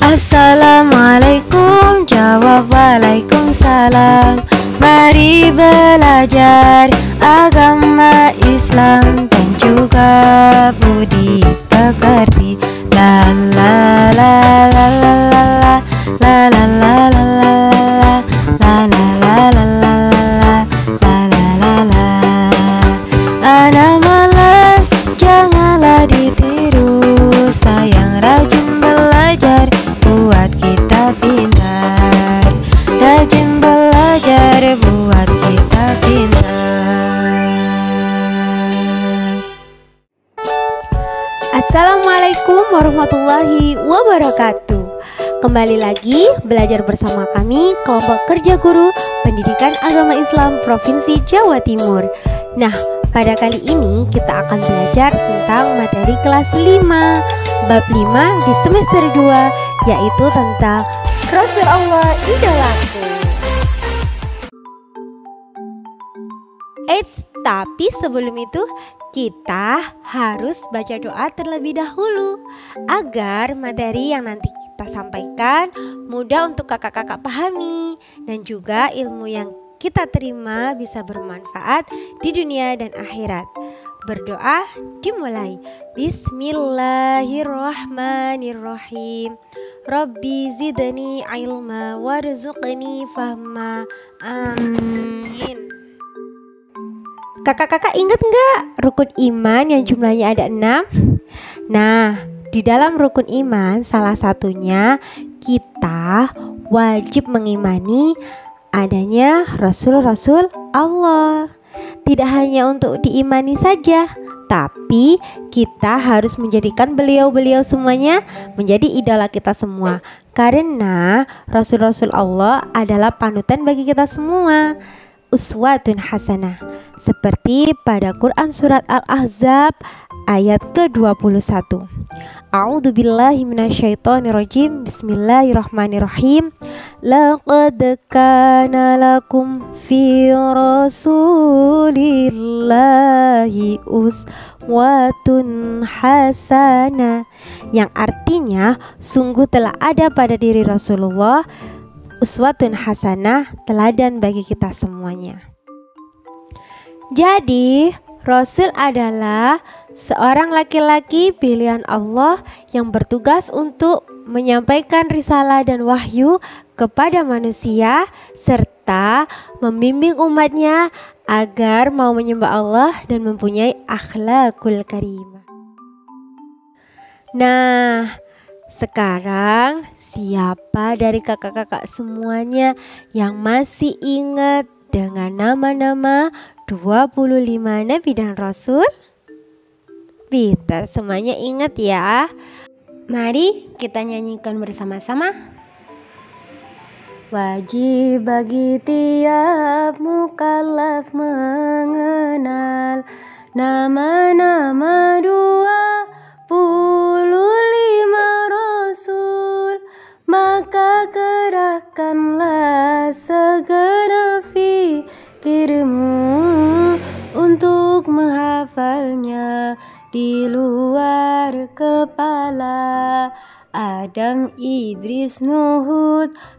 Assalamualaikum, jawab waalaikumsalam. Mari belajar agama Islam dan juga budi pekerti. La la la la la la la la la la la la la la la la la. Ana malas, janganlah ditiru. Sayang rajin belajar buat kita pintar. Rajin belajar buat kita pintar. Assalamualaikum warahmatullahi wabarakatuh. Kembali lagi belajar bersama kami kelompok kerja guru pendidikan agama Islam Provinsi Jawa Timur. Nah, pada kali ini kita akan belajar tentang materi kelas 5 bab 5 di semester 2, yaitu tentang Rasul Allah idolaku. Tapi sebelum itu kita harus baca doa terlebih dahulu agar materi yang nanti kita sampaikan mudah untuk kakak-kakak pahami dan juga ilmu yang kita terima bisa bermanfaat di dunia dan akhirat. Berdoa dimulai. Bismillahirrahmanirrahim. Rabbi zidni ilma warzuqni fahma. Amin. Kakak-kakak ingat nggak rukun iman yang jumlahnya ada 6? Nah, di dalam rukun iman salah satunya kita wajib mengimani adanya Rasul-Rasul Allah. Tidak hanya untuk diimani saja, tapi kita harus menjadikan beliau-beliau semuanya menjadi idola kita semua. Karena Rasul-Rasul Allah adalah panutan bagi kita semua, uswatun hasanah. Seperti pada Quran surat Al-Ahzab ayat ke-21. A'udzubillahi minasyaitonirrajim. Bismillahirrahmanirrahim. Laqad kana lakum fi rasulillahi uswatun hasanah, yang artinya sungguh telah ada pada diri Rasulullah uswatun hasanah, teladan bagi kita semuanya. Jadi Rasul adalah seorang laki-laki pilihan Allah yang bertugas untuk menyampaikan risalah dan wahyu kepada manusia serta membimbing umatnya agar mau menyembah Allah dan mempunyai akhlakul karimah. Nah, sekarang siapa dari kakak-kakak semuanya yang masih ingat dengan nama-nama 25 Nabi dan Rasul? Pintar, semuanya ingat ya. Mari kita nyanyikan bersama-sama. Wajib bagi tiap mukallaf mengenal nama-nama 25 Rasul. Maka kerahkanlah segera fikirmu untuk menghafalnya di luar kepala. Adam, Idris, Nuh,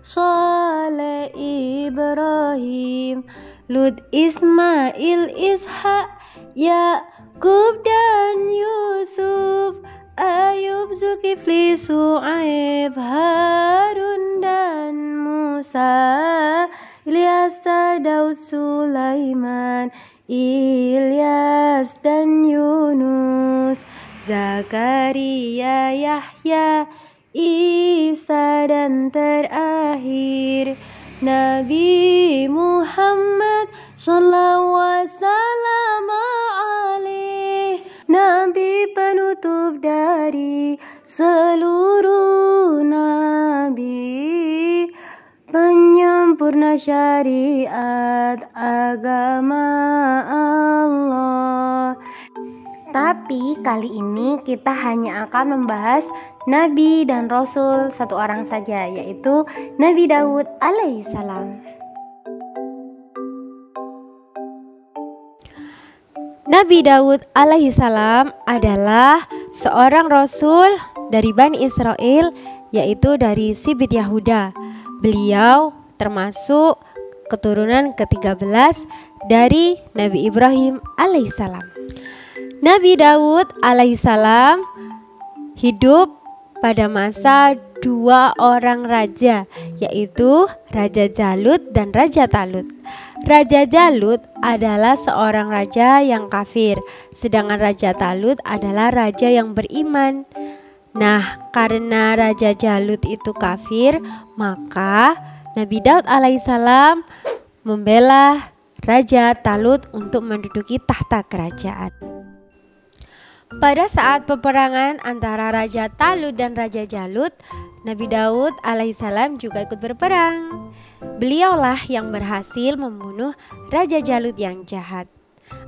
Saleh, Ibrahim, Lut, Ismail, Ishak, Yakub dan Yusuf, Ayub, Zulkifli, Su'aib, Harun dan Musa, Ilyas, Daud, Sulaiman, Ilyas dan Yunus, Zakaria, Yahya, Isa dan terakhir Nabi Muhammad sallallahu alaihi wasallam, Nabi penutup kutub dari seluruh nabi, penyempurna syariat agama Allah. Tapi kali ini kita hanya akan membahas nabi dan rasul satu orang saja, yaitu Nabi Daud alaihissalam. Nabi Daud alaihissalam adalah seorang rasul dari Bani Israel, yaitu dari Sibit Yahuda. Beliau termasuk keturunan ke-13 dari Nabi Ibrahim alaihissalam. Nabi Daud alaihissalam hidup pada masa dua orang raja, yaitu Raja Jalut dan Raja Talut. Raja Jalut adalah seorang raja yang kafir, sedangkan Raja Talut adalah raja yang beriman. Nah, karena Raja Jalut itu kafir, maka Nabi Daud alaihissalam membela Raja Talut untuk menduduki tahta kerajaan. Pada saat peperangan antara Raja Talut dan Raja Jalut, Nabi Daud alaihissalam juga ikut berperang. Beliaulah yang berhasil membunuh Raja Jalut yang jahat.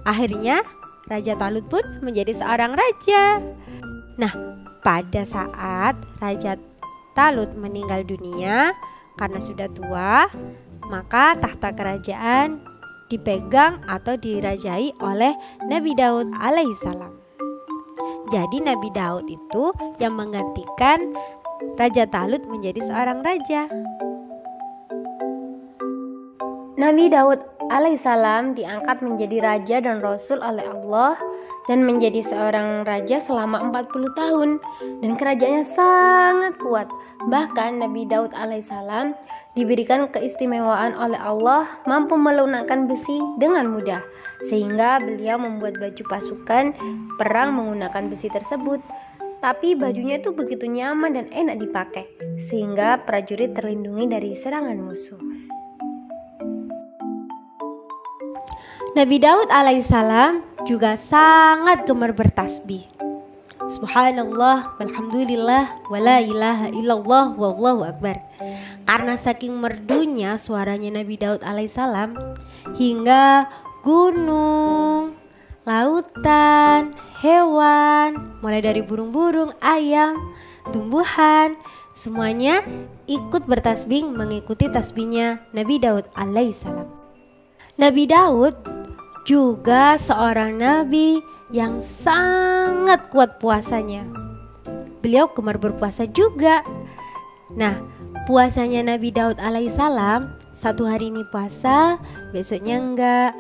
Akhirnya Raja Talut pun menjadi seorang raja. Nah, pada saat Raja Talut meninggal dunia karena sudah tua, maka tahta kerajaan dipegang atau dirajai oleh Nabi Daud alaihissalam. Jadi Nabi Daud itu yang menggantikan Raja Talut menjadi seorang raja. Nabi Daud alaihissalam diangkat menjadi raja dan rasul oleh Allah dan menjadi seorang raja selama 40 tahun, dan kerajaannya sangat kuat. Bahkan Nabi Daud alaihissalam diberikan keistimewaan oleh Allah mampu melunakkan besi dengan mudah, sehingga beliau membuat baju pasukan perang menggunakan besi tersebut. Tapi bajunya itu begitu nyaman dan enak dipakai, sehingga prajurit terlindungi dari serangan musuh. Nabi Daud alaihissalam juga sangat gemar bertasbih. Subhanallah, walhamdulillah, wala ilaha illallah, wallahu akbar. Karena saking merdunya suaranya Nabi Daud alaihissalam, hingga gunung, lautan, hewan, mulai dari burung-burung, ayam, tumbuhan, semuanya ikut bertasbih mengikuti tasbihnya Nabi Daud alaihissalam. Nabi Daud juga seorang nabi yang sangat kuat puasanya. Beliau gemar berpuasa juga. Nah, puasanya Nabi Daud alaihissalam, satu hari ini puasa, besoknya enggak,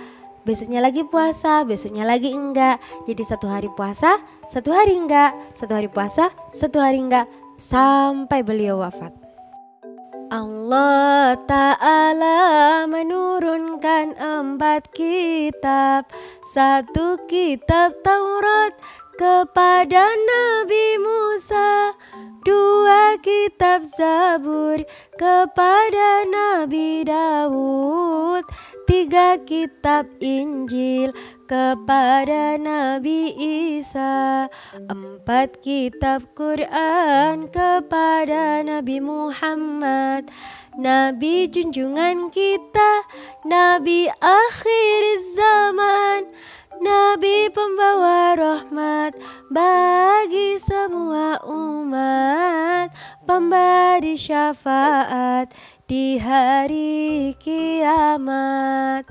besoknya lagi puasa, besoknya lagi enggak. Jadi satu hari puasa, satu hari enggak, satu hari puasa, satu hari enggak, sampai beliau wafat. Allah Ta'ala menurunkan 4 kitab, 1 kitab Taurat kepada Nabi Musa, 2 kitab Zabur kepada Nabi Daud, 3 kitab Injil kepada Nabi Isa, 4 kitab Quran kepada Nabi Muhammad, Nabi junjungan kita, Nabi akhir zaman, Nabi pembawa rahmat bagi semua umat, pemberi syafaat di hari kiamat.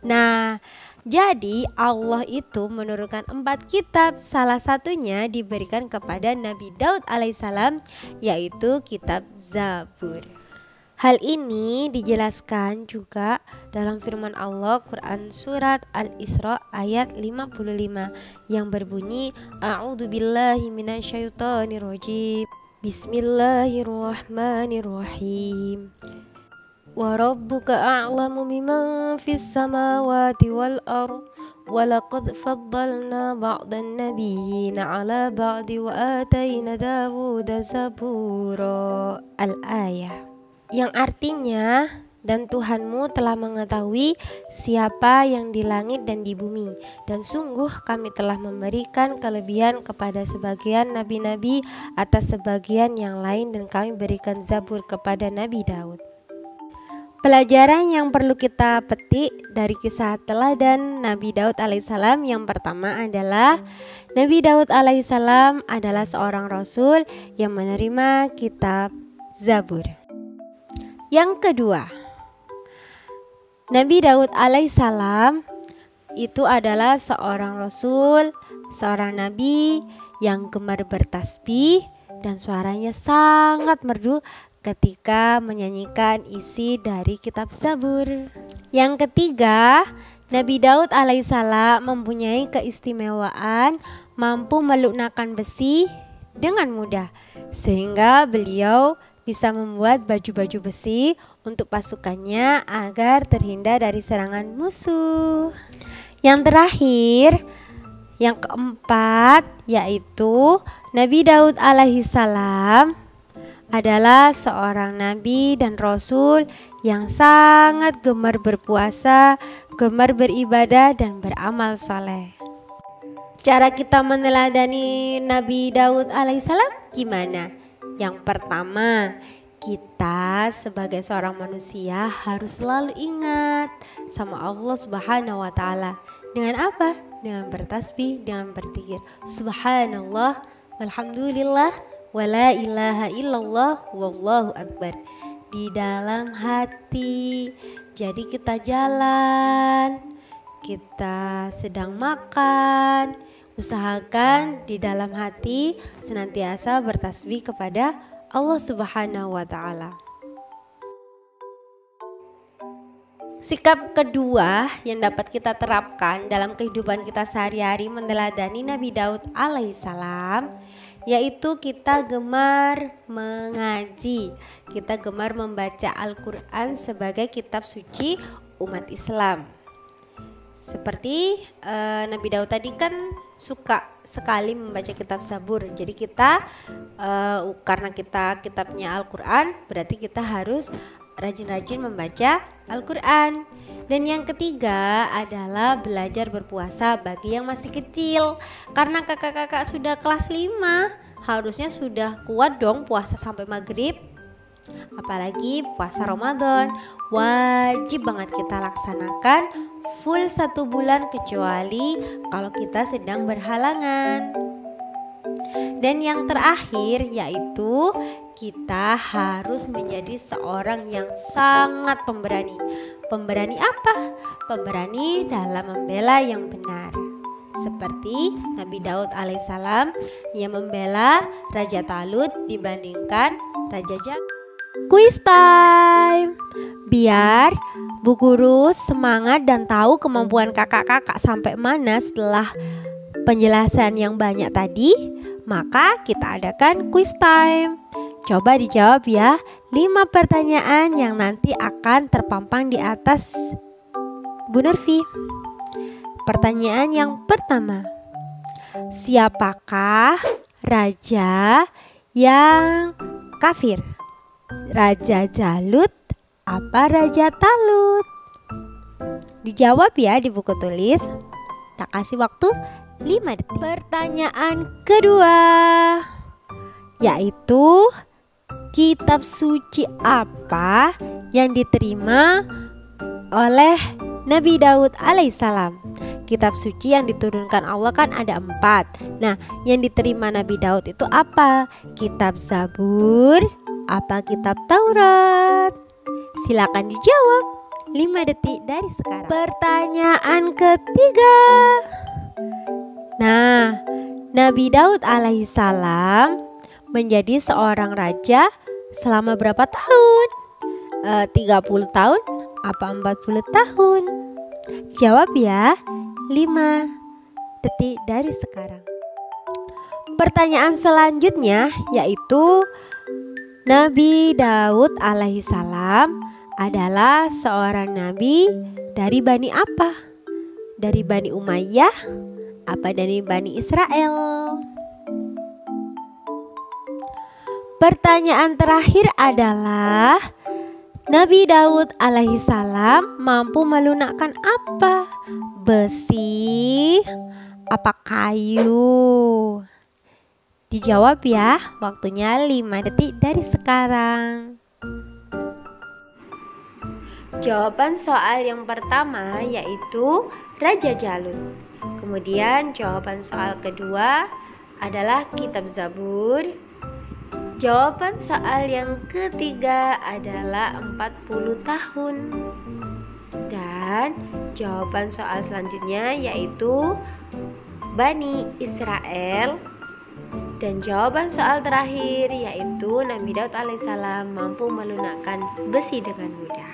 Nah, jadi Allah itu menurunkan 4 kitab, salah satunya diberikan kepada Nabi Daud alaihissalam, yaitu kitab Zabur. Hal ini dijelaskan juga dalam firman Allah Quran surat Al-Isra ayat 55 yang berbunyi A'udzubillahi minasyaitonirrajim. Bismillahirrahmanirrahim. Wa rabbuka a'lamu biman fis samawati wal ardh wa laqad faddalna ba'dan nabiyyina 'ala ba'di wa atayna Dawuda zabura. Al-ayah. Yang artinya Dan Tuhanmu telah mengetahui siapa yang di langit dan di bumi. Dan sungguh kami telah memberikan kelebihan kepada sebagian nabi-nabi atas sebagian yang lain, dan kami berikan Zabur kepada Nabi Daud. Pelajaran yang perlu kita petik dari kisah teladan Nabi Daud alaihissalam yang pertama adalah Nabi Daud alaihissalam adalah seorang rasul yang menerima kitab Zabur. Yang kedua, Nabi Daud alaihissalam itu adalah seorang rasul, seorang nabi yang gemar bertasbih dan suaranya sangat merdu ketika menyanyikan isi dari kitab Zabur. Yang ketiga, Nabi Daud alaihissalam mempunyai keistimewaan mampu melunakkan besi dengan mudah, sehingga beliau bisa membuat baju-baju besi untuk pasukannya agar terhindar dari serangan musuh. Yang terakhir, yang keempat, yaitu Nabi Daud alaihissalam adalah seorang nabi dan rasul yang sangat gemar berpuasa, gemar beribadah dan beramal saleh. Cara kita meneladani Nabi Daud alaihissalam gimana? Yang pertama, kita sebagai seorang manusia harus selalu ingat sama Allah Subhanahu wa taala. Dengan apa? Dengan bertasbih, dengan berzikir. Subhanallah, walhamdulillah, wala ilaha illallah, wallahu akbar. Di dalam hati. Jadi kita jalan, kita sedang makan, usahakan di dalam hati senantiasa bertasbih kepada Allah Subhanahu wa taala. Sikap kedua yang dapat kita terapkan dalam kehidupan kita sehari-hari meneladani Nabi Daud alaihissalam, yaitu kita gemar mengaji. Kita gemar membaca Al-Quran sebagai kitab suci umat Islam. Seperti Nabi Daud tadi kan suka sekali membaca kitab Zabur. Jadi kita karena kita kitabnya Al-Quran, berarti kita harus rajin-rajin membaca Al-Quran. Dan yang ketiga adalah belajar berpuasa bagi yang masih kecil. Karena kakak-kakak sudah kelas 5, harusnya sudah kuat dong puasa sampai maghrib. Apalagi puasa Ramadan, wajib banget kita laksanakan full 1 bulan, kecuali kalau kita sedang berhalangan. Dan yang terakhir yaitu kita harus menjadi seorang yang sangat pemberani. Pemberani apa? Pemberani dalam membela yang benar. Seperti Nabi Daud alaihissalam yang membela Raja Talut dibandingkan Raja Jalut. Quiz time. Biar Bu Guru semangat dan tahu kemampuan kakak-kakak sampai mana setelah penjelasan yang banyak tadi, maka kita adakan quiz time. Coba dijawab ya 5 pertanyaan yang nanti akan terpampang di atas Bu Nurfi. Pertanyaan yang pertama, siapakah raja yang kafir? Raja Jalut apa Raja Talut? Dijawab ya di buku tulis. Tak kasih waktu 5 detik. Pertanyaan kedua, yaitu kitab suci apa yang diterima oleh Nabi Daud alaihissalam? Kitab suci yang diturunkan Allah kan ada 4. Nah, yang diterima Nabi Daud itu apa? Kitab Zabur apa kitab Taurat? Silakan dijawab 5 detik dari sekarang. Pertanyaan ketiga. Nah, Nabi Daud alaihissalam menjadi seorang raja selama berapa tahun? 30 tahun apa 40 tahun? Jawab ya 5 detik dari sekarang. Pertanyaan selanjutnya yaitu Nabi Daud alaihissalam adalah seorang nabi dari Bani apa? Dari Bani Umayyah apa dari Bani Israel? Pertanyaan terakhir adalah Nabi Daud alaihissalam mampu melunakkan apa? Besi, apa kayu? Dijawab ya, waktunya 5 detik dari sekarang. Jawaban soal yang pertama yaitu Raja Jalut. Kemudian jawaban soal kedua adalah Kitab Zabur. Jawaban soal yang ketiga adalah 40 tahun. Dan jawaban soal selanjutnya yaitu Bani Israel. Dan jawaban soal terakhir yaitu Nabi Daud alaihissalam mampu melunakkan besi dengan mudah.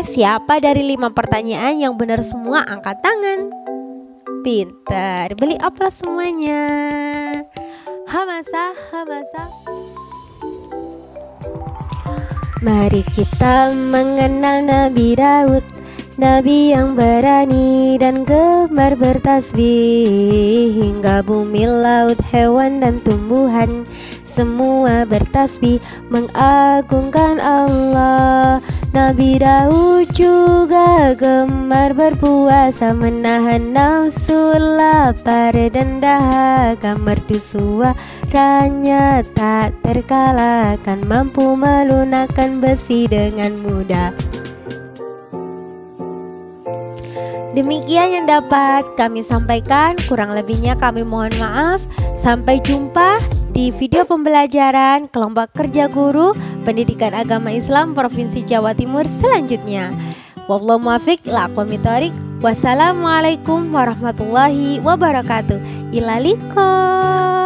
Siapa dari 5 pertanyaan yang benar semua angkat tangan? Pintar, beli aplaus semuanya. Hamasa, hamasa. Mari kita mengenal Nabi Daud, Nabi yang berani dan gemar bertasbih. Hingga bumi, laut, hewan dan tumbuhan semua bertasbih mengagungkan Allah. Nabi Daud juga gemar berpuasa, menahan nafsu lapar dan dahaga. Merdu suaranya tak terkalahkan, mampu melunakkan besi dengan mudah. Demikian yang dapat kami sampaikan, kurang lebihnya kami mohon maaf. Sampai jumpa di video pembelajaran kelompok kerja guru Pendidikan Agama Islam Provinsi Jawa Timur selanjutnya. Wallahu muwaffiq ila aqwamit thoriq. Wassalamualaikum warahmatullahi wabarakatuh. Ila liqa.